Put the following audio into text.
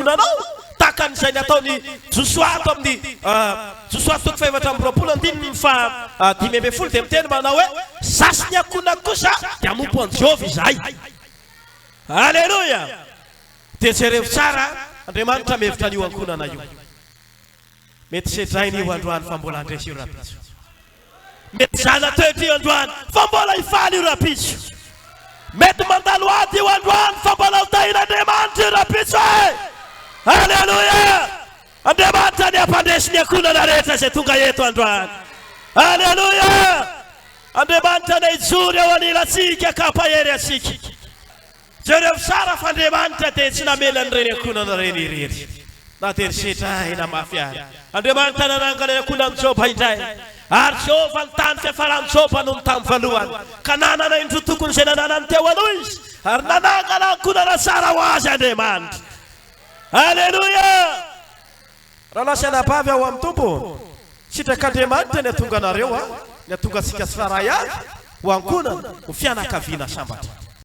ankonanao takan izay nataony Josoato amin'ny Josoato 7:20 fa 5:10 dia miteny manao hoe sasy ny akonana kosa dia mompo an Jehova izay. Haleluya. Dia jereo tsara Andriamanitra mihevitra an'io ankonana io. Mety sedrainy io androany fa mbola andresy io rapitso. Mety zana toetra io androany fa mbola hifaly io rapitso. Mety mandalo ady io androany fa mbola hotahin'Andriamanitra io rapitso e. Haleluya. Andriamanitra ny ampandresy ny akonana rehetra izay tonga eto androany. Haleluya. Andriamanitra ny hijory eo anilantsika ka hampahery antsika. Jereo tsara fa Andriamanitra dia tsy namelany ireny akonana ireny irery. Na dia risetra ina mafy ary. Andriamanitra nanangana ny akonana Joba indray. Ary Jehova nitany fiafarany Joba noho ny tamin'ny voalohany. Ka nanana indro tokony izay nananany teo aloha izy. Ary nanangana akonana tsara ho azy Andriamanitra. Haleluya. Raha lasanabavy ao amin'ny tompo. Sitrak'Andriamanitra ny atonga anareo, ny atonga antsika tsifaray avy ho ankonana ho fianakaviana sambatra.